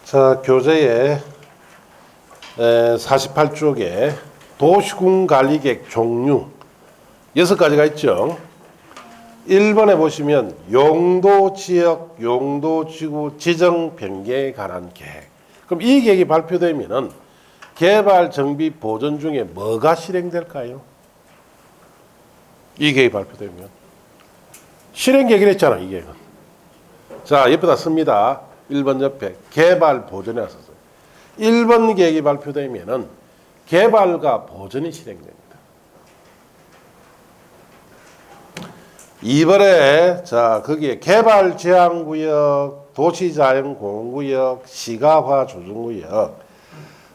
자, 교재에 48쪽에 도시군 관리계획 종류 6가지가 있죠. 1번에 보시면 용도지역, 용도지구 지정 변경에 관한 계획. 그럼 이 계획이 발표되면은 개발, 정비, 보전 중에 뭐가 실행될까요? 이 계획이 발표되면 실행 계획을 했잖아, 이 계획은. 자, 옆에다 씁니다. 1번 옆에 개발, 보전에 썼어요. 1번 계획이 발표되면은 개발과 보전이 실행됩니다. 2번에 자, 거기에 개발 제한구역, 도시자연공원구역, 시가화 조정구역,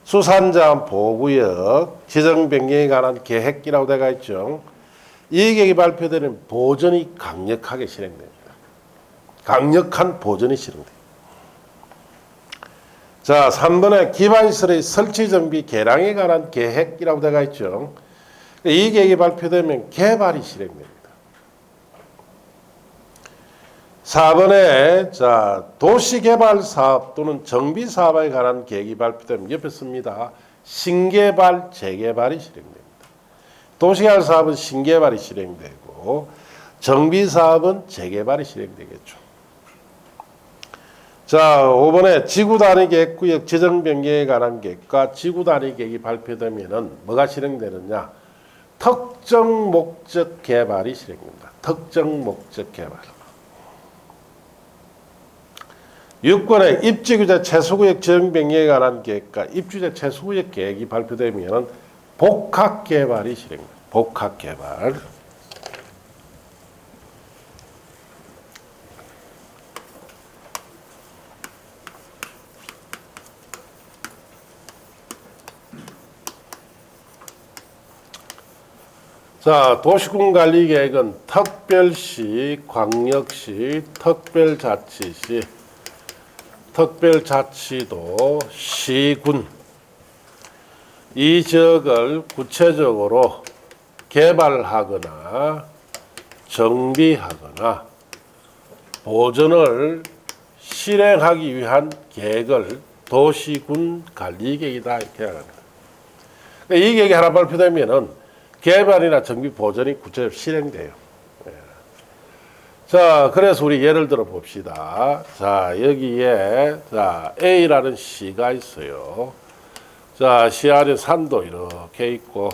수산자원 보호구역, 지정 변경에 관한 계획이라고 되어 있죠. 이 계획이 발표되는 보전이 강력하게 실행됩니다. 강력한 보전이 실행됩니다. 자, 3번에 기반시설의 설치 정비 개량에 관한 계획이라고 되어 있죠. 이 계획이 발표되면 개발이 실행됩니다. 4번에 자, 도시개발 사업 또는 정비 사업에 관한 계획이 발표되면 옆에 씁니다. 신개발, 재개발이 실행됩니다. 도시개발 사업은 신개발이 실행되고 정비 사업은 재개발이 실행되겠죠. 자, 5번에 지구 단위 계획구역 지정 변경에 관한 계획과 지구 단위 계획이 발표되면은 뭐가 실행되느냐? 특정 목적 개발이 실행됩니다. 특정 목적 개발. 6번에 입지규제 최소구역 지정 변경에 관한 계획과 입지규제 최소구역 계획이 발표되면 복합 개발이 실행됩니다. 복합 개발. 자, 도시군 관리 계획은 특별시, 광역시, 특별자치시, 특별자치도, 시군 이 지역을 구체적으로 개발하거나 정비하거나 보전을 실행하기 위한 계획을 도시군 관리계획이다 이렇게 합니다. 그러니까 이 계획이 하나 발표되면은 개발이나 정비 보전이 구체적으로 실행돼요. 자, 그래서 우리 예를 들어 봅시다. 자, 여기에 자, A라는 시가 있어요. 자, 시 아래 산도 이렇게 있고,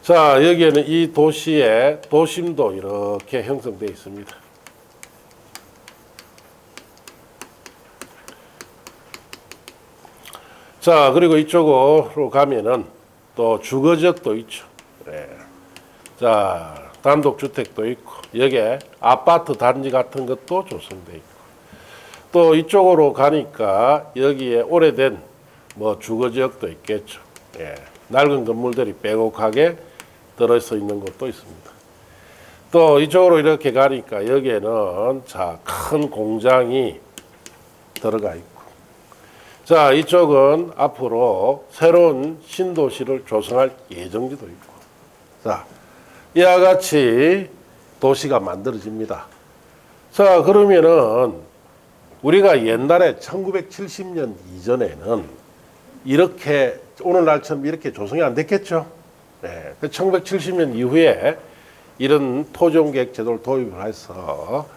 자, 여기에는 이 도시의 도심도 이렇게 형성되어 있습니다. 자, 그리고 이쪽으로 가면은 또 주거지역도 있죠. 네. 자, 단독주택도 있고, 여기에 아파트 단지 같은 것도 조성되어 있고, 또 이쪽으로 가니까 여기에 오래된 뭐 주거지역도 있겠죠. 예. 낡은 건물들이 빼곡하게 들어서 있는 것도 있습니다. 또 이쪽으로 이렇게 가니까 여기에는 자, 큰 공장이 들어가 있고, 자, 이쪽은 앞으로 새로운 신도시를 조성할 예정지도 있고, 자, 이와 같이 도시가 만들어집니다. 자, 그러면은 우리가 옛날에 1970년 이전에는 이렇게 오늘날처럼 이렇게 조성이 안 됐겠죠. 네, 1970년 이후에 이런 토지용계획 제도를 도입을 해서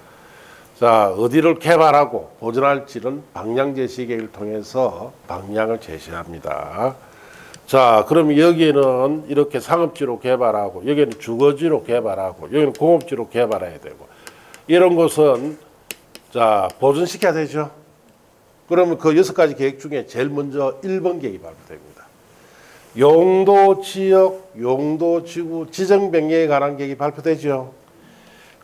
자, 어디를 개발하고 보존할지는 방향 제시 계획을 통해서 방향을 제시합니다. 자, 그럼 여기는 이렇게 상업지로 개발하고, 여기는 주거지로 개발하고, 여기는 공업지로 개발해야 되고, 이런 것은 자, 보존시켜야 되죠. 그러면 그 6가지 계획 중에 제일 먼저 1번 계획이 발표됩니다. 용도지역, 용도지구 지정 변경에 관한 계획이 발표되죠.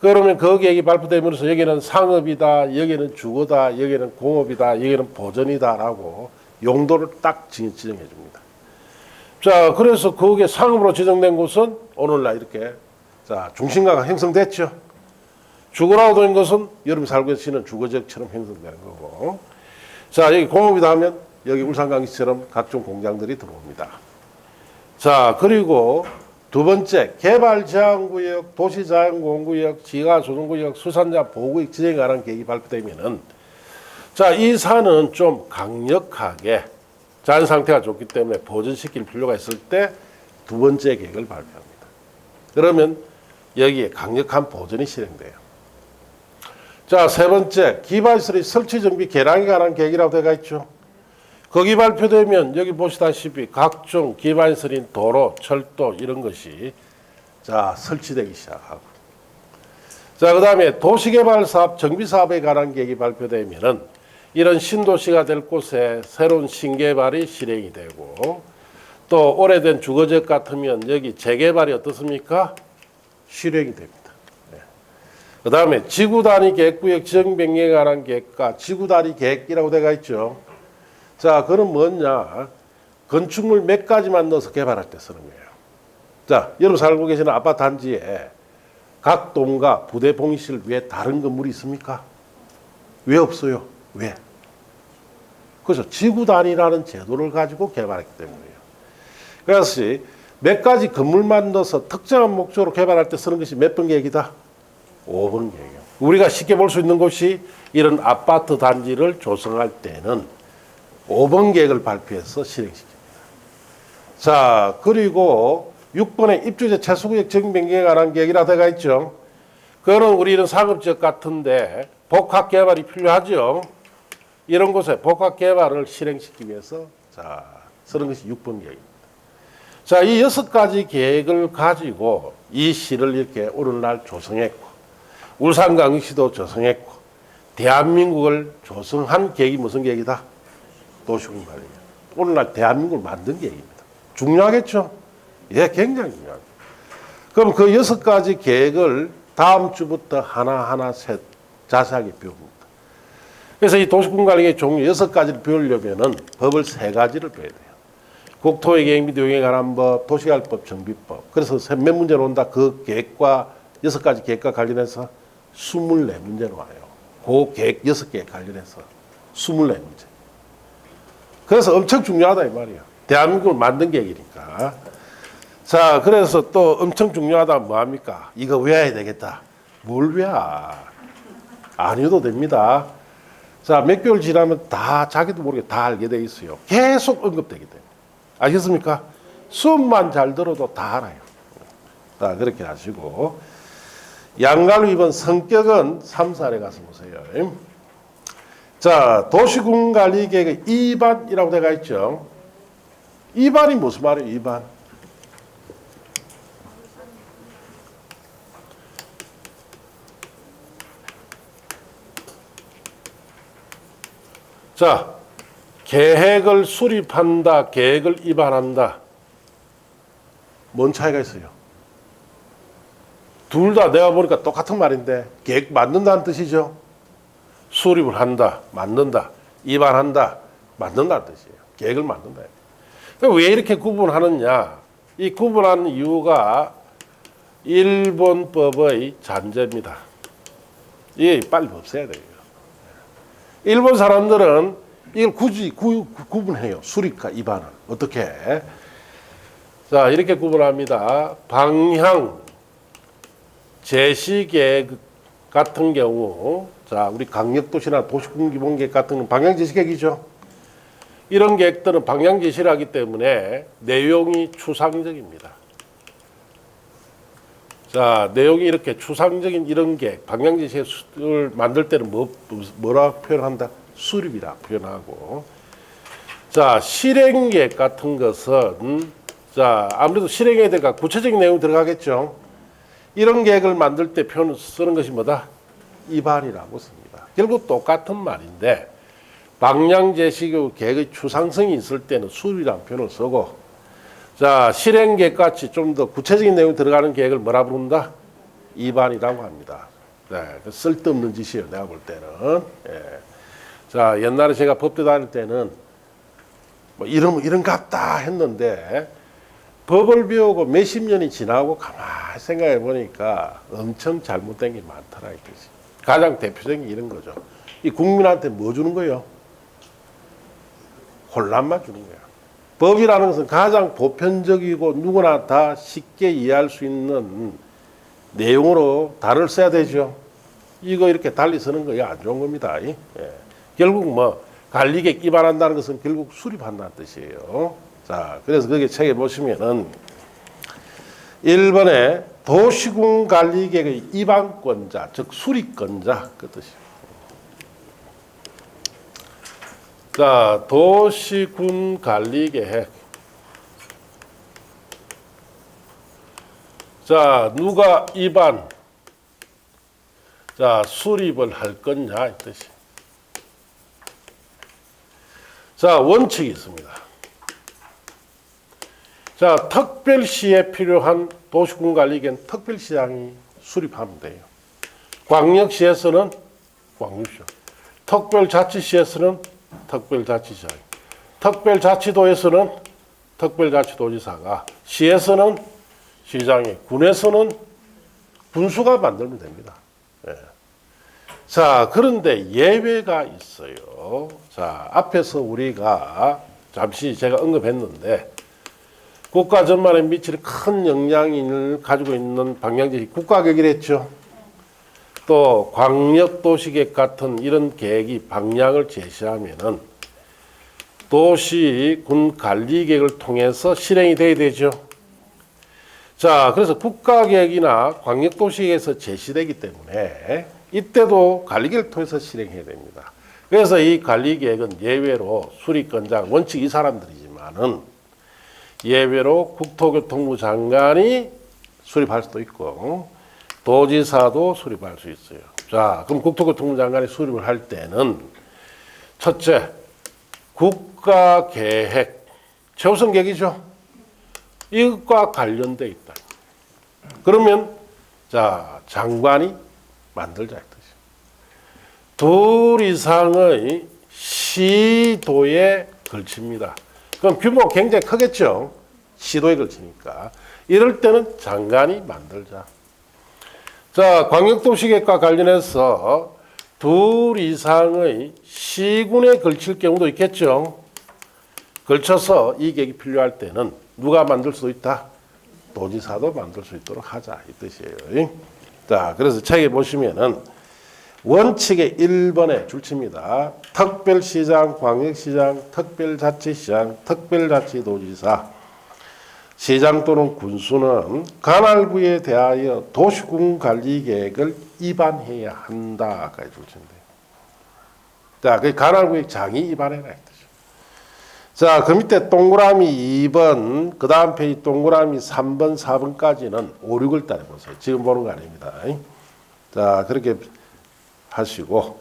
그러면 그 계획이 발표되면서 여기는 상업이다, 여기는 주거다, 여기는 공업이다, 여기는 보전이다라고 용도를 딱 지정해 줍니다. 자, 그래서 거기에 상업으로 지정된 곳은 오늘날 이렇게 자, 중심가가 형성됐죠. 주거라고 된 것은 여러분이 살고 계시는 주거지역처럼 형성되는 거고, 자, 여기 공업이다 하면 여기 울산광역시처럼 각종 공장들이 들어옵니다. 자, 그리고 두 번째, 개발 제한구역, 도시자연공원구역, 지하 조성구역, 수산자 보호구역 지정에 관한 계획이 발표되면은 자, 이 산은 좀 강력하게 자연 상태가 좋기 때문에 보존시킬 필요가 있을 때 두 번째 계획을 발표합니다. 그러면 여기에 강력한 보존이 실행돼요. 자, 세 번째, 기반시설의 설치 정비 개량에 관한 계획이라고 되어 있죠. 거기 발표되면 여기 보시다시피 각종 기반시설인 도로, 철도 이런 것이 자, 설치되기 시작하고. 자, 그 다음에 도시개발사업, 정비사업에 관한 계획이 발표되면은 이런 신도시가 될 곳에 새로운 신개발이 실행이 되고, 또 오래된 주거지역 같으면 여기 재개발이 어떻습니까? 실행이 됩니다. 네. 그 다음에 지구단위 계획구역 지정변경에 관한 계획과 지구단위 계획이라고 되어 있죠. 자, 그건 뭐냐? 건축물 몇 가지만 넣어서 개발할 때 쓰는 거예요. 자, 여러분 살고 계시는 아파트 단지에 각 동과 부대 봉실 외에 다른 건물이 있습니까? 왜 없어요? 왜? 그래서 지구단위라는 제도를 가지고 개발했기 때문이에요. 그래서 몇 가지 건물만 넣어서 특정한 목적으로 개발할 때 쓰는 것이 몇 번 계획이다? 5번 계획이에요. 우리가 쉽게 볼 수 있는 것이 이런 아파트 단지를 조성할 때는 5번 계획을 발표해서 실행시킵니다. 자, 그리고 6번에 입주자 최소구역 정변경에 관한 계획이라 되어 있죠. 그거는 우리는 상업지역 같은데 복합 개발이 필요하죠. 이런 곳에 복합 개발을 실행시키기 위해서 자, 쓰는 것이 6번 계획입니다. 자, 이 6가지 계획을 가지고 이 시를 이렇게 오늘날 조성했고, 울산광역시도 조성했고, 대한민국을 조성한 계획이 무슨 계획이다? 도시군관리. 오늘날 대한민국을 만든 계획입니다. 중요하겠죠? 예, 굉장히 중요합니다. 그럼 그 6가지 계획을 다음 주부터 하나하나 자세하게 배웁니다. 그래서 이 도시군관리의 종류 6가지를 배우려면은 법을 3가지를 배워야 돼요. 국토의 계획 및 이용에 관한 법, 도시개발법, 정비법. 그래서 몇 문제로 온다? 그 계획과 6가지 계획과 관련해서 24문제로 와요. 그 계획 6개 관련해서 24문제. 그래서 엄청 중요하다 이 말이에요. 대한민국을 만든 계획이니까. 자, 그래서 또 엄청 중요하다 뭐합니까? 이거 외워야 되겠다. 뭘 외워? 안 외워도 됩니다. 자, 몇 개월 지나면 다 자기도 모르게 다 알게 돼 있어요. 계속 언급되기 때문에. 아시겠습니까? 수업만 잘 들어도 다 알아요. 자, 그렇게 하시고. 양갈로 2번 성격은 3살에 가서 보세요. 자, 도시군관리계획의 2반이라고 되어 있죠. 2반이 무슨 말이에요? 2반. 자, 계획을 수립한다, 계획을 입안한다. 뭔 차이가 있어요? 둘 다 내가 보니까 똑같은 말인데 계획 만든다는 뜻이죠. 수립을 한다, 만든다, 입안한다, 만든다는 뜻이에요. 계획을 만든다. 왜 이렇게 구분하느냐? 이 구분하는 이유가 일본법의 잔재입니다. 이게 빨리 없애야 돼요. 일본 사람들은 이걸 굳이 구분해요. 수립과 입안을. 어떻게? 자, 이렇게 구분합니다. 방향, 제시계획 같은 경우, 자, 우리 강력도시나 도시군기본계획 같은 경우는 방향제시계획이죠. 이런 계획들은 방향제시를 하기 때문에 내용이 추상적입니다. 자, 내용이 이렇게 추상적인 이런 계획, 방향제시를 만들 때는 뭐라 표현한다? 수립이라 표현하고. 자, 실행계획 같은 것은, 자, 아무래도 실행에 대한 구체적인 내용이 들어가겠죠. 이런 계획을 만들 때 표현 쓰는 것이 뭐다? 입안이라고 씁니다. 결국 똑같은 말인데, 방향제시 계획의 추상성이 있을 때는 수립이라는 표현을 쓰고, 자, 실행계획 같이 좀 더 구체적인 내용이 들어가는 계획을 뭐라 부른다? 입안이라고 합니다. 네, 쓸데없는 짓이에요. 내가 볼 때는. 예. 자, 옛날에 제가 법대 다닐 때는 뭐 이런 같다 했는데 법을 배우고 몇십 년이 지나고 가만히 생각해 보니까 엄청 잘못된 게 많더라 이거지. 가장 대표적인 게 이런 거죠. 이 국민한테 뭐 주는 거예요? 혼란만 주는 거야. 법이라는 것은 가장 보편적이고 누구나 다 쉽게 이해할 수 있는 내용으로 단어를 써야 되죠. 이거 이렇게 달리 쓰는 거 안 좋은 겁니다. 예. 결국 뭐 관리계획 입안한다는 것은 결국 수립한다는 뜻이에요. 자, 그래서 거기 책에 보시면은 1번에 도시군관리계획의 입안권자, 즉 수립권자 그 뜻이에요. 자, 도시군관리계획. 자, 누가 입안, 자, 수립을 할 거냐 이 뜻이. 자, 원칙이 있습니다. 자, 특별시에 필요한 도시군관리계획은 특별시장이 수립하면 돼요. 광역시에서는 광역시장, 특별자치시에서는 특별자치시장, 특별자치도에서는 특별자치도지사가, 시에서는 시장이, 군에서는 군수가 만들면 됩니다. 예. 자, 그런데 예외가 있어요. 자, 앞에서 우리가 잠시 제가 언급했는데 국가 전반에 미칠 큰 영향을 가지고 있는 방향제시 국가계획이랬죠. 또 광역도시계획 같은 이런 계획이 방향을 제시하면은 도시군관리계획을 통해서 실행이 돼야 되죠. 자, 그래서 국가계획이나 광역도시계획에서 제시되기 때문에 이때도 관리계획을 통해서 실행해야 됩니다. 그래서 이 관리계획은 예외로 수립권자, 원칙 이 사람들이지만은 예외로 국토교통부 장관이 수립할 수도 있고 도지사도 수립할 수 있어요. 자, 그럼 국토교통부 장관이 수립을 할 때는 첫째, 국가계획, 최우선 계획이죠. 이것과 관련돼 있다. 그러면 자, 장관이 만들자 이 뜻이에요. 둘 이상의 시도에 걸칩니다. 그럼 규모가 굉장히 크겠죠. 시도에 걸치니까. 이럴 때는 장관이 만들자. 자, 광역도시계획과 관련해서 둘 이상의 시군에 걸칠 경우도 있겠죠. 걸쳐서 이 계획이 필요할 때는 누가 만들 수 있다? 도지사도 만들 수 있도록 하자 이 뜻이에요. 자, 그래서 책에 보시면은 원칙의 1번에 줄칩니다. 특별시장, 광역시장, 특별자치시장, 특별자치도지사, 시장 또는 군수는 관할구에 대하여 도시군관리계획을 입안해야 한다까지 줄칩니다. 자, 그 관할구의 장이 입안해라 이 뜻이죠. 자, 그 밑에 동그라미 2번, 그 다음 페이지 동그라미 3번, 4번까지는 5, 6을 따라 보세요. 지금 보는 거 아닙니다. 자, 그렇게 하시고.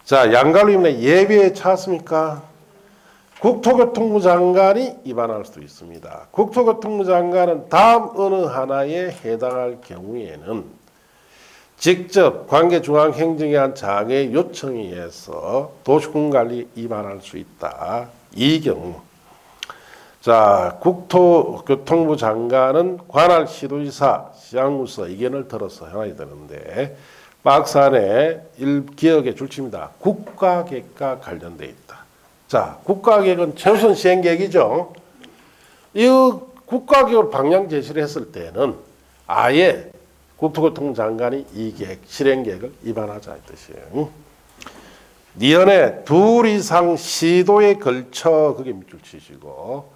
자, 양갈림의 예비에 찾았습니까? 국토교통부 장관이 입안할 수도 있습니다. 국토교통부 장관은 다음 어느 하나에 해당할 경우에는 직접 관계중앙행정에 한 장의 요청에 의해서 도시군관리 입안할 수 있다. 이 경우 자, 국토교통부 장관은 관할 시도지사, 시장군수 의견을 들어서 해야 되는데 박스 안에 기억에 줄칩니다. 국가계획과 관련되어 있다. 자, 국가계획은 최우선 시행계획이죠. 이 국가계획을 방향 제시를 했을 때는 아예 국토교통부 장관이 이 계획, 실행계획을 입안하자 이 뜻이에요. 니은에 둘 이상 시도에 걸쳐 그게 밑줄 치시고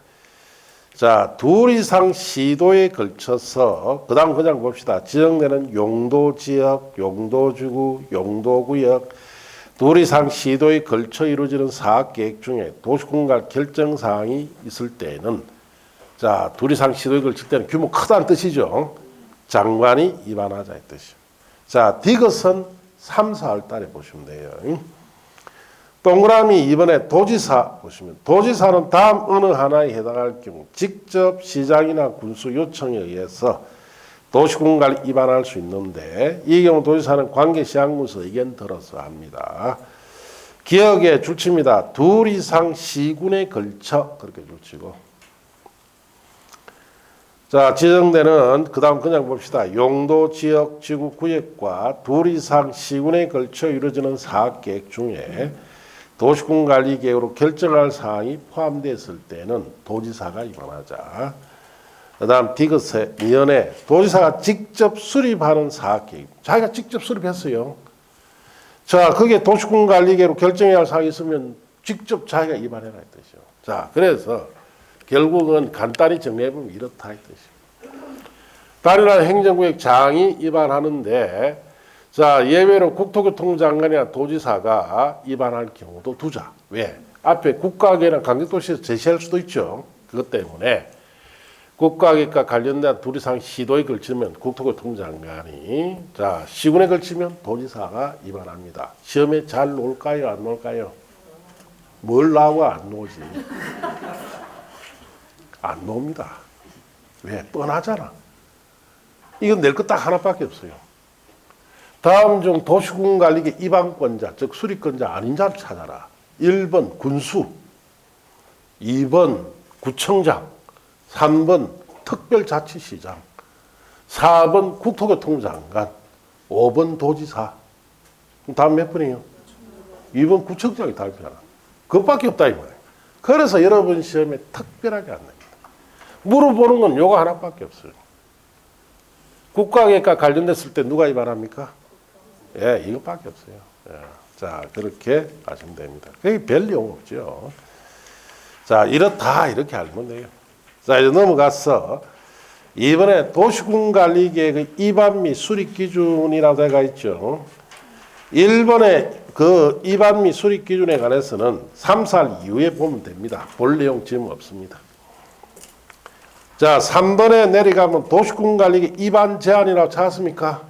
자, 둘 이상 시도에 걸쳐서 그 다음 그냥 봅시다. 지정되는 용도지역, 용도주구, 용도구역 둘 이상 시도에 걸쳐 이루어지는 사업계획 중에 도시군관 결정사항이 있을 때는 자, 둘 이상 시도에 걸칠 때는 규모 크다는 뜻이죠. 장관이 입안하자 이 뜻이죠. 자, 디귿은 3, 4월 달에 보시면 돼요. 동그라미 2번에 도지사 보시면 도지사는 다음 어느 하나에 해당할 경우 직접 시장이나 군수 요청에 의해서 도시군관리 입안할 수 있는데 이 경우 도지사는 관계시장군수 의견 들어서 합니다. 기억에 줄칩니다. 둘 이상 시군에 걸쳐 그렇게 줄치고 자, 지정되는 그 다음 그냥 봅시다. 용도, 지역, 지구, 구역과 둘 이상 시군에 걸쳐 이루어지는 사업계획 중에 도시군관리계획으로 결정할 사항이 포함됐을 때는 도지사가 입안하자. 그 다음 디귿의 미연에 도지사가 직접 수립하는 사업계획. 자기가 직접 수립했어요. 자, 그게 도시군관리계로 결정해야 할 사항이 있으면 직접 자기가 입안해라 이 뜻이죠. 자, 그래서 결국은 간단히 정리해보면 이렇다 이 뜻이죠. 다른 나라 행정구역 장이 입안하는데, 자, 예외로 국토교통장관이나 도지사가 입안할 경우도 두자. 왜? 앞에 국가계나 강력도시에서 제시할 수도 있죠. 그것 때문에 국가계과 관련된 두리상 시도에 걸치면 국토교통장관이, 자, 시군에 걸치면 도지사가 입안합니다. 시험에 잘 놓을까요? 안 놓을까요? 뭘 나와 안 놓지? 안 놓습니다. 왜? 뻔하잖아. 이건 낼 것 딱 하나밖에 없어요. 다음 중 도시군관리계 입안권자, 즉 수립권자 아닌 자를 찾아라. 1번 군수, 2번 구청장, 3번 특별자치시장, 4번 국토교통장관, 5번 도지사. 다음 몇 번이에요? 2번 구청장이 답이잖아. 그것밖에 없다 이 말이에요. 그래서 여러분 시험에 특별하게 안 냅니다. 물어보는 건 요거 하나밖에 없어요. 국가계과 관련됐을 때 누가 입안합니까? 예, 이것밖에 없어요. 예. 자, 그렇게 하시면 됩니다. 그게 별 내용 없죠. 자, 이렇다 이렇게 알면 돼요. 자, 이제 넘어가서 이번에 도시군관리계획의 입안 및 수립 기준이라고 되어 있죠. 일본의 그 입안 및 수립 기준에 관해서는 3살 이후에 보면 됩니다. 볼 내용 지금 없습니다. 자, 3번에 내려가면 도시군관리계 입안 제한이라고 찾았습니까?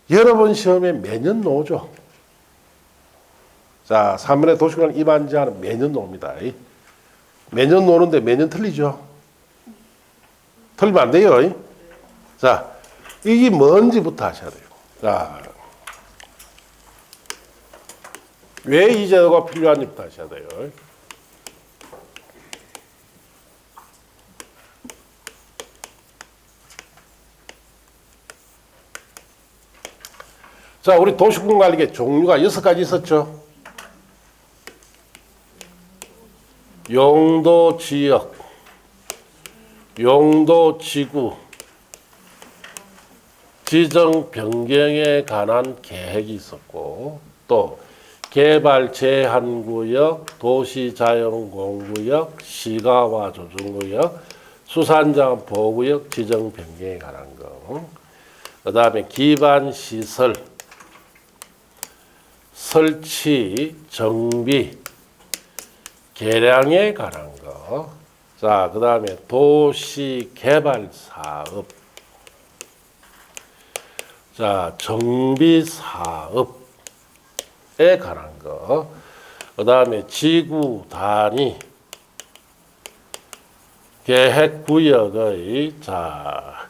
여러분 시험에 매년 나오죠. 자, 3번에 도시군관리 입안 제한은 매년 나옵니다. 매년 노는데 매년 틀리죠. 틀리면 안 돼요. 자, 이게 뭔지부터 하셔야 돼요. 자, 왜 이 제도가 필요한지부터 하셔야 돼요. 자, 우리 도시군관리계 종류가 6가지 있었죠. 용도 지역, 용도 지구, 지정 변경에 관한 계획이 있었고, 또 개발 제한 구역, 도시 자연 공구역, 시가와 조정구역, 수산자원 보호구역 지정 변경에 관한 거. 그다음에 기반 시설 설치, 정비, 개량에 관한 거. 자, 그 다음에 도시 개발 사업. 자, 정비 사업에 관한 거. 그 다음에 지구 단위 계획 구역의 자,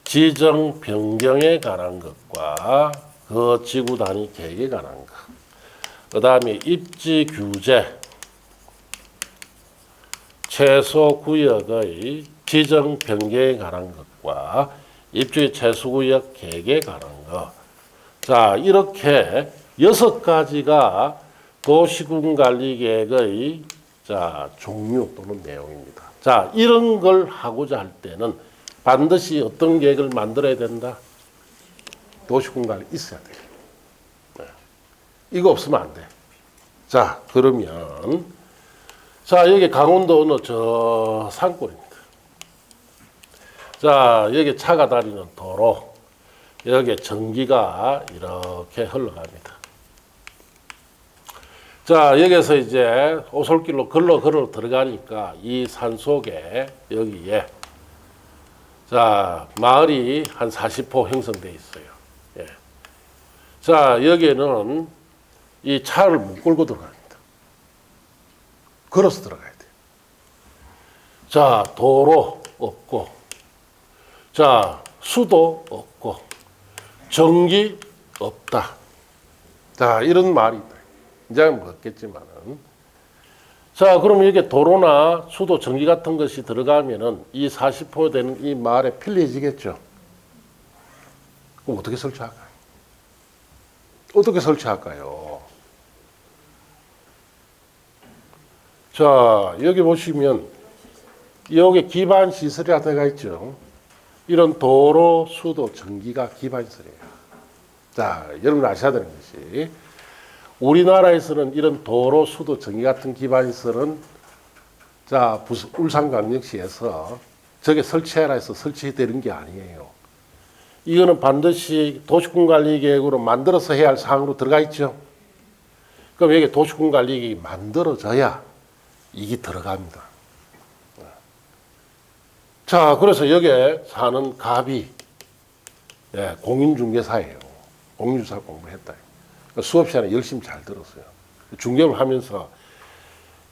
지정 변경에 관한 것과 그 지구 단위 계획에 관한 것. 그 다음에 입지 규제, 최소 구역의 지정 변경에 관한 것과 입지 최소 구역 계획에 관한 것. 자, 이렇게 6가지가 도시군관리계획의 자, 종류 또는 내용입니다. 자, 이런 걸 하고자 할 때는 반드시 어떤 계획을 만들어야 된다? 도시군관리 있어야 돼요. 네. 이거 없으면 안 돼. 자, 그러면 자, 여기 강원도 어느 저 산골입니다. 자, 여기 차가 다니는 도로, 여기 전기가 이렇게 흘러갑니다. 자, 여기서 이제 오솔길로 걸어 들어가니까 이 산 속에 여기에 자, 마을이 한 40호 형성되어 있어요. 예. 자, 여기에는 이 차를 못 끌고 들어갑니다. 걸어서 들어가야 돼요. 자, 도로 없고, 자, 수도 없고, 전기 없다. 자, 이런 말이 있다. 이제 먹겠지만은. 자, 그럼 여기 도로나 수도, 전기 같은 것이 들어가면은 이 40호 되는 이 마을에 편리해지겠죠. 그럼 어떻게 설치할까요? 어떻게 설치할까요? 자, 여기 보시면 여기 기반 시설이 되어 있죠. 이런 도로, 수도, 전기가 기반 시설이에요. 자, 여러분 아셔야 되는 것이 우리나라에서는 이런 도로, 수도, 전기 같은 기반시설은 자, 울산광역시에서 저게 설치해라 해서 설치되는 게 아니에요. 이거는 반드시 도시군관리계획으로 만들어서 해야 할 사항으로 들어가 있죠. 그럼 여기 도시군관리계획이 만들어져야 이게 들어갑니다. 자, 그래서 여기에 사는 갑이 공인중개사예요. 공인중개사 공부했다. 수업 시간에 열심히 잘 들었어요. 중개를 하면서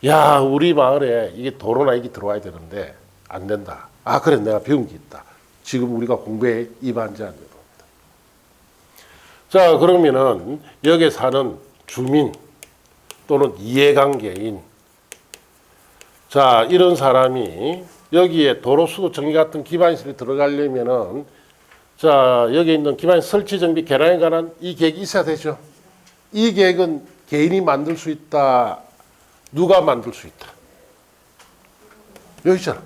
야, 우리 마을에 이게 도로나 이게 들어와야 되는데 안 된다. 아, 그래, 내가 배운 게 있다. 지금 우리가 공부에 입안지 안 됩니다. 자, 그러면은 여기에 사는 주민 또는 이해관계인, 자, 이런 사람이 여기에 도로, 수도, 전기 같은 기반시설이 들어가려면은 자, 여기 있는 기반 설치, 정비, 개량에 관한 이 계획이 있어야 되죠. 이 계획은 개인이 만들 수 있다. 누가 만들 수 있다. 여기 있잖아.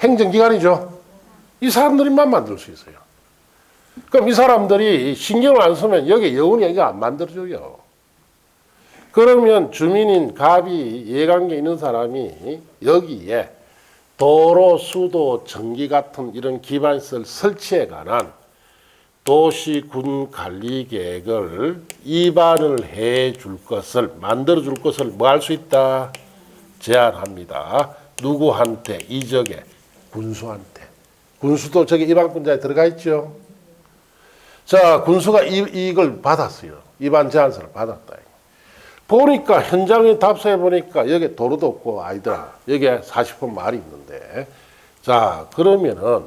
행정기관이죠. 이 사람들만 만들 수 있어요. 그럼 이 사람들이 신경을 안 쓰면 여기 여운이 여기가 안 만들어져요. 그러면 주민인 갑이 이해관계 있는 사람이 여기에 도로, 수도, 전기 같은 이런 기반시설 설치에 관한 도시군 관리 계획을 입안을 해 줄 것을, 만들어 줄 것을 뭐 할 수 있다? 제안합니다. 누구한테? 이적에 군수한테. 군수도 저기 입안권자에 들어가 있죠. 자, 군수가 이걸 받았어요. 입안 제안서를 받았다. 보니까 현장에 답사해 보니까 여기 도로도 없고 아이들아 여기에 40분 말이 있는데 자, 그러면은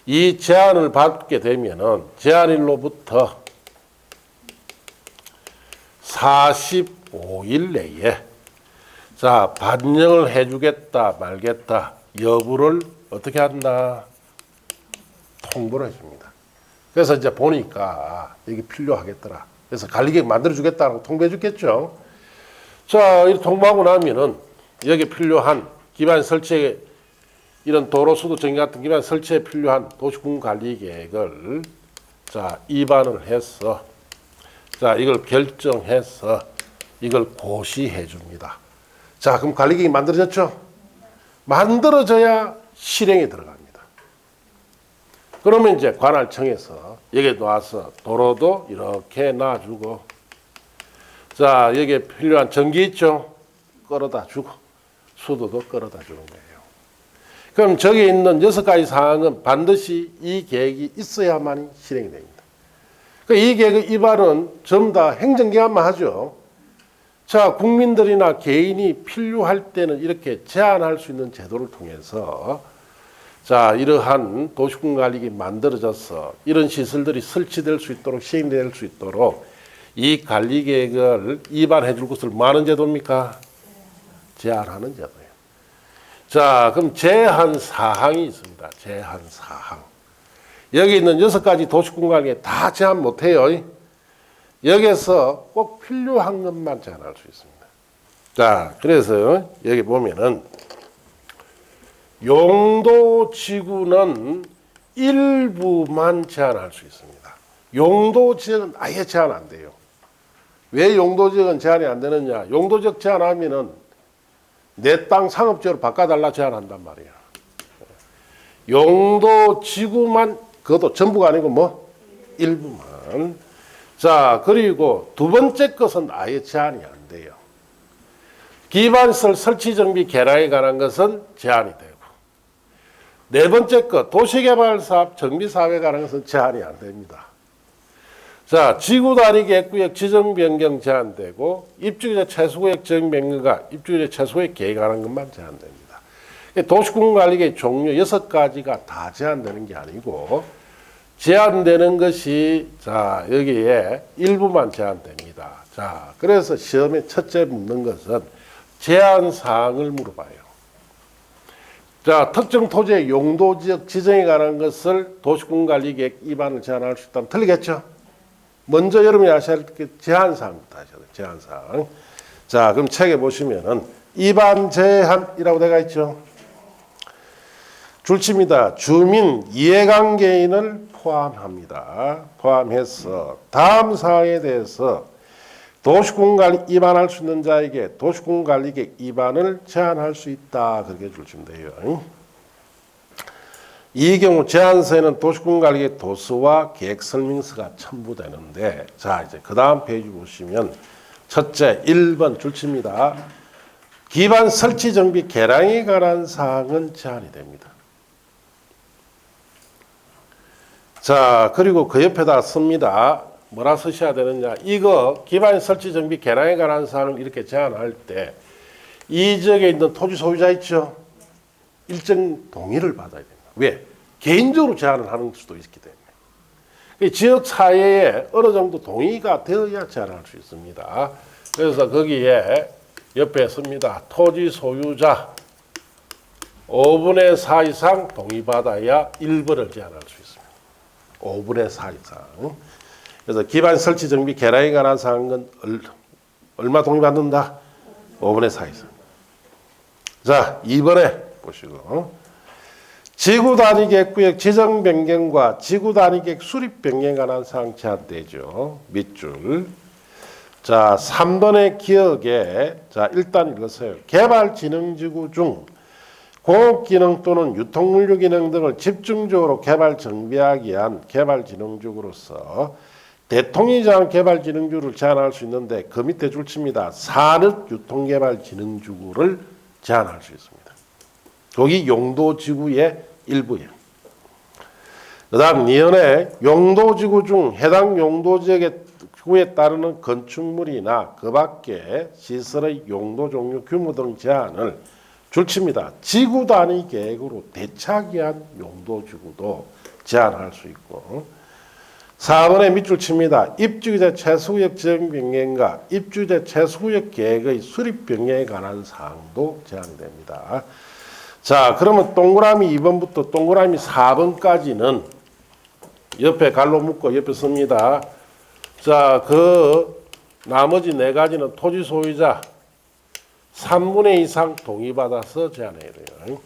이 제안을 받게 되면은 제안일로부터 45일 내에 자, 반영을 해주겠다 말겠다 여부를 어떻게 한다? 통보를 해줍니다. 그래서 이제 보니까 이게 필요하겠더라. 그래서 관리계획 만들어주겠다라고 통보해 주겠죠. 자, 이렇게 통보하고 나면은 여기 필요한 기반 설치에 이런 도로, 수도, 전기 같은 기반 설치에 필요한 도시군 관리 계획을 자, 입안을 해서 자, 이걸 결정해서 이걸 고시해 줍니다. 자, 그럼 관리 계획이 만들어졌죠? 만들어져야 실행에 들어갑니다. 그러면 이제 관할청에서 여기에 놔서 도로도 이렇게 놔주고 자, 여기에 필요한 전기 있죠? 끌어다 주고 수도도 끌어다 주는 거예요. 그럼 저기 있는 6가지 사항은 반드시 이 계획이 있어야만 실행이 됩니다. 이 계획의 입안은 전부 다 행정기관만 하죠. 자, 국민들이나 개인이 필요할 때는 이렇게 제한할 수 있는 제도를 통해서 자, 이러한 도시군관리계획이 만들어져서 이런 시설들이 설치될 수 있도록 시행될 수 있도록 이 관리계획을 입안해 줄 것을 뭐 하는 제도입니까? 제한하는 제도예요. 자, 그럼 제한 사항이 있습니다. 제한 사항. 여기 있는 6가지 도시군관리계획 다 제한 못해요. 여기서 꼭 필요한 것만 제한할 수 있습니다. 자, 그래서 여기 보면은 용도지구는 일부만 제한할 수 있습니다. 용도지역은 아예 제한 안 돼요. 왜 용도지역은 제한이 안 되느냐? 용도지역 제한하면은 내 땅 상업지역으로 바꿔달라 제한한단 말이야. 용도지구만, 그것도 전부가 아니고 뭐? 일부만. 자, 그리고 두 번째 것은 아예 제한이 안 돼요. 기반시설 설치 정비 개량에 관한 것은 제한이 되고 네 번째 것 도시개발사업 정비사업에 관한 것은 제한이 안 됩니다. 자, 지구단위 계획구역 지정 변경 제한되고 입주자 최소구역 지정 변경과 입주자 최소구역 계획에 관한 것만 제한됩니다. 도시군관리계획 종류 6가지가 다 제한되는 게 아니고 제한되는 것이 자, 여기에 일부만 제한됩니다. 자, 그래서 시험에 첫째 묻는 것은 제한 사항을 물어봐요. 자, 특정 토지의 용도지역 지정에 관한 것을 도시군관리계획 입안을 제한할 수 있다면 틀리겠죠? 먼저 여러분이 아셔야 할 게 제한사항부터 하셔야 돼요. 제한사항. 자, 그럼 책에 보시면은 입안 제한이라고 되어 있죠. 줄칩니다. 주민 이해관계인을 포함합니다. 포함해서 다음 사항에 대해서 도시공간을 입안할 수 있는 자에게 도시공간계획 입안을 제한할 수 있다. 그렇게 주시면 돼요. 이 경우 제안서에는 도시공간계획 도서와 계획설명서가 첨부되는데, 자 이제 그 다음 페이지 보시면 첫째 1번 줄칩니다. 기반 설치 정비 개량에 관한 사항은 제한이 됩니다. 자 그리고 그 옆에다 씁니다. 뭐라 쓰셔야 되느냐. 이거 기반 설치 정비 개량에 관한 사항을 이렇게 제한할 때 이 지역에 있는 토지 소유자 있죠. 일정 동의를 받아야 됩니다. 왜? 개인적으로 제한을 하는 수도 있기 때문에. 지역 사회에 어느 정도 동의가 되어야 제한할 수 있습니다. 그래서 거기에 옆에 씁니다. 토지 소유자 5분의 4 이상 동의받아야 일부를 제한할 수 있습니다. 5분의 4 이상. 그래서 기반 설치 정비 개량에 관한 사항은 얼마 동의받는다? 5분의 4 이상. 자, 2번에 보시고 지구 단위 계획구역 지정 변경과 지구 단위 계획 수립 변경에 관한 사항 제한되죠. 밑줄. 자, 3번의 기억에 자, 일단 읽으세요. 개발진흥지구 중 공업기능 또는 유통물류기능 등을 집중적으로 개발 정비하기 위한 개발진흥지구로서 대통령이 정한 개발진흥지구를 제한할 수 있는데 그 밑에 줄칩니다. 산업유통개발진흥지구를 제한할 수 있습니다. 거기 용도지구의 일부예요. 그 다음 2번에 용도지구 중 해당 용도지역에 따르는 건축물이나 그 밖에 시설의 용도 종류 규모 등 제한을 줄칩니다. 지구 단위 계획으로 대체하기 위한 용도지구도 제한할 수 있고 4번에 밑줄 칩니다. 입주기재 최소구역 지정 변경과 입주기재 최소구역 계획의 수립 변경에 관한 사항도 제한됩니다. 자, 그러면 동그라미 2번부터 동그라미 4번까지는 옆에 갈로 묶고 옆에 씁니다. 자, 그 나머지 네 가지는 토지 소유자 3분의 2 이상 동의받아서 제한해야 돼요.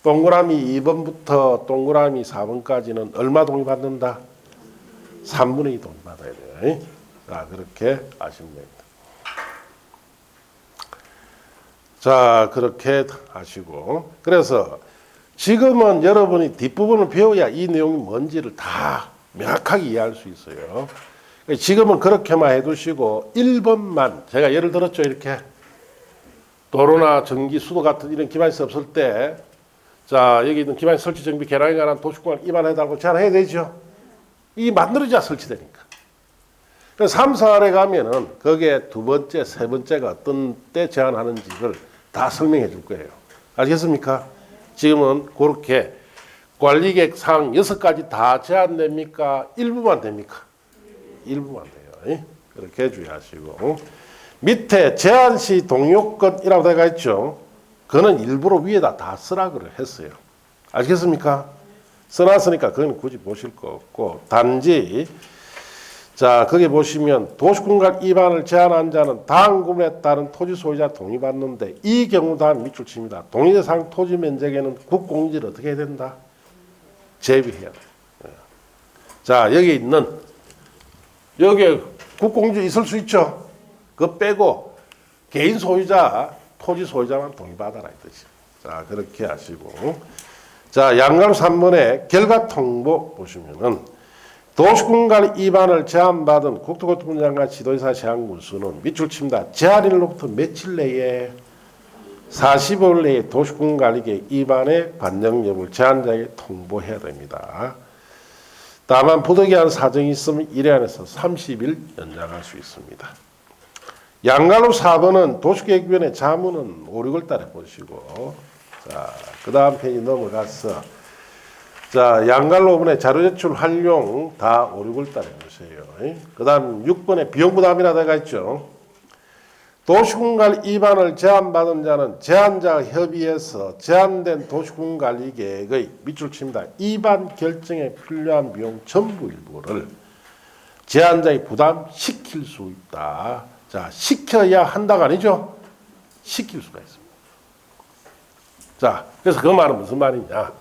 동그라미 2번부터 동그라미 4번까지는 얼마 동의받는다? 3분의 2 동의받아야 돼요. 자, 그렇게 아시면 됩니다. 자, 그렇게 하시고. 그래서 지금은 여러분이 뒷부분을 배워야 이 내용이 뭔지를 다 명확하게 이해할 수 있어요. 지금은 그렇게만 해두시고 1번만 제가 예를 들었죠. 이렇게 도로나 전기, 수도 같은 이런 기반시설 없을 때 자, 여기 있는 기반 설치 정비 개량에 관한 도시공간 입안해달라고 제한해야 되죠. 이 만들어져야 설치되니까. 그래서 3, 4월에 가면은 거기에 두 번째, 세 번째가 어떤 때 제한하는지를 다 설명해 줄 거예요. 알겠습니까? 지금은 그렇게 관리계획 사항 6가지 다 제한됩니까? 일부만 됩니까? 일부만 돼요. 그렇게 주의하시고. 밑에 제한시 동의요건이라고 되어 있죠. 그거는 일부러 위에다 다 쓰라고 했어요. 알겠습니까? 써놨으니까 그건 굳이 보실 거 없고 단지 자 거기 보시면 도시공간 입안을 제한한 자는 다음 구문에 따른 토지 소유자 동의받는데 이 경우 다음 밑줄 칩니다. 동의대상 토지 면적에는 국공지를 어떻게 해야 된다? 제비해야 돼. 자 여기 있는 여기에 국공지 있을 수 있죠. 그거 빼고 개인 소유자 토지 소유자만 동의받아라 이 뜻이에요. 자 그렇게 하시고 자 양가로 3번에 결과 통보 보시면은 도시공간 입안을 제한받은 국토교통부 장관 지도의사 제한 군수는 밑줄 칩니다. 제한일로부터 며칠 내에 45일 내에 도시공간관리계획 입안의 반영 여부를 제한자에게 통보해야 됩니다. 다만 부득이한 사정이 있으면 1회 안에서 30일 연장할 수 있습니다. 양가로 4번은 도시계획위원회 자문은 5, 6월 달에 보시고 자, 그 다음 페이지 넘어가서 자, 양갈로 5번에 자료제출 활용 다 5, 6월 달에 보세요. 그 다음 6번에 비용부담이라 되어 있죠. 도시공간 입안을 제한받은 자는 제한자 협의해서 제한된 도시공간관리계획의 밑줄 칩니다. 입안 결정에 필요한 비용 전부 일부를 제한자에 부담시킬 수 있다. 자, 시켜야 한다가 아니죠. 시킬 수가 있습니다. 자, 그래서 그 말은 무슨 말이냐.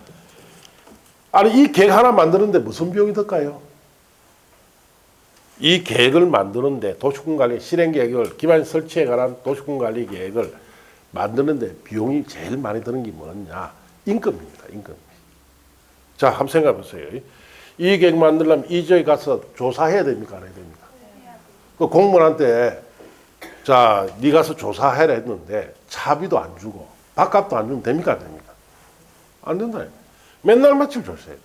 아니 이 계획 하나 만드는데 무슨 비용이 들까요? 이 계획을 만드는데 도시군관리 실행계획을 기반 설치에 관한 도시군관리 계획을 만드는데 비용이 제일 많이 드는 게 뭐냐? 인건비입니다. 인건비. 자, 한번 생각해 보세요. 이 계획 만들려면 이 지역에 가서 조사해야 됩니까? 안 해야 됩니까? 그 공무원한테 자, 네 가서 조사해라 했는데 차비도 안 주고 밥값도 안 주면 됩니까? 안 됩니까? 안 된다. 맨날 며칠 조사해야 돼.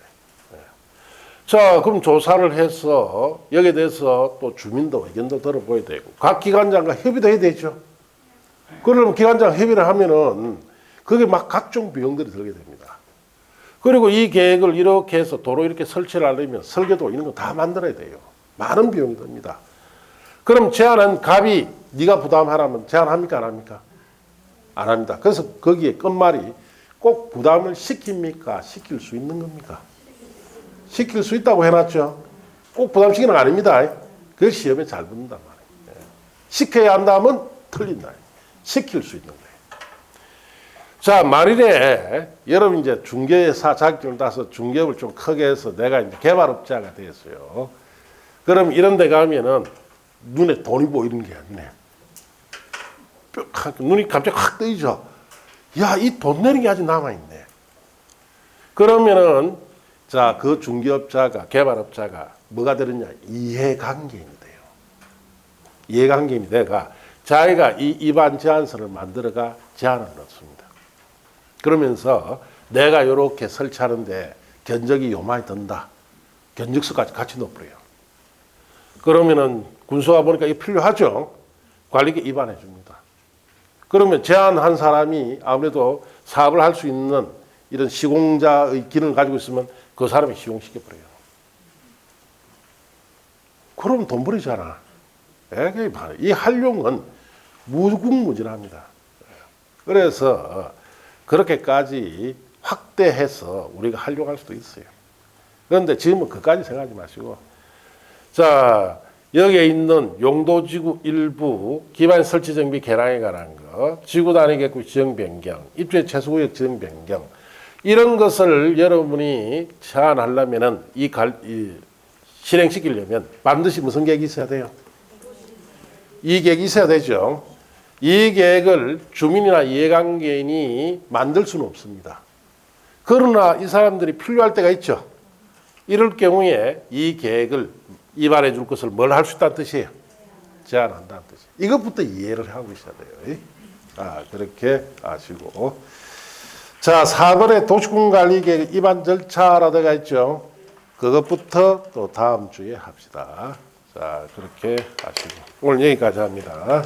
자, 그럼 조사를 해서 여기에 대해서 또 주민도 의견도 들어보야 되고 각 기관장과 협의도 해야 되죠. 그러면 기관장 협의를 하면은 그게 막 각종 비용들이 들게 됩니다. 그리고 이 계획을 이렇게 해서 도로 이렇게 설치를 하려면 설계도 이런 거 다 만들어야 돼요. 많은 비용이 듭니다. 그럼 제한은 갑이 네가 부담하라면 제한합니까? 안 합니까? 안 합니다. 그래서 거기에 끝말이 꼭 부담을 시킵니까? 시킬 수 있는 겁니까? 시킬 수 있다고 해놨죠. 꼭 부담시키는 거 아닙니다. 그 시험에 잘 붙는단 말이에요. 시켜야 한다면 틀린다. 시킬 수 있는 거예요. 자, 만일에 여러분 이제 중개사 자격증을 따서 중개업을 좀 크게 해서 내가 이제 개발업자가 됐어요. 그럼 이런 데 가면은 눈에 돈이 보이는 게 아니네. 눈이 갑자기 확 뜨이죠. 야, 이 돈 내는 게 아직 남아있네. 그러면은 자, 그 중개업자가, 개발업자가 뭐가 되느냐? 이해관계인이 돼요. 이해관계인이 돼가 자기가 이 입안 제안서를 만들어가 제안을 넣습니다. 그러면서 내가 이렇게 설치하는데 견적이 요만이 든다. 견적서까지 같이 넣어버려요. 그러면은 군수가 보니까 이게 필요하죠. 관리계 입안해 줍니다. 그러면 제안한 사람이 아무래도 사업을 할 수 있는 이런 시공자의 기능을 가지고 있으면 그 사람이 시공시켜버려요. 그럼 돈 버리잖아. 이 활용은 무궁무진합니다. 그래서 그렇게까지 확대해서 우리가 활용할 수도 있어요. 그런데 지금은 그까지 생각하지 마시고 자, 여기에 있는 용도지구 일부 기반 설치 정비 개량에 관한 거, 지구 단위 객구 지정 변경, 입주의 최소구역 지정 변경 이런 것을 여러분이 제안하려면은 이 실행시키려면 반드시 무슨 계획이 있어야 돼요? 이 계획이 있어야 되죠. 이 계획을 주민이나 이해관계인이 만들 수는 없습니다. 그러나 이 사람들이 필요할 때가 있죠. 이럴 경우에 이 계획을 입안해 줄 것을 뭘 할 수 있다는 뜻이에요? 제안한다는 뜻이에요. 이것부터 이해를 하고 있어야 돼요. 그렇게 아시고. 자, 4번에 도시군관리계획 입안 절차라든가 있죠. 그것부터 또 다음 주에 합시다. 자, 그렇게 하시고. 오늘 여기까지 합니다.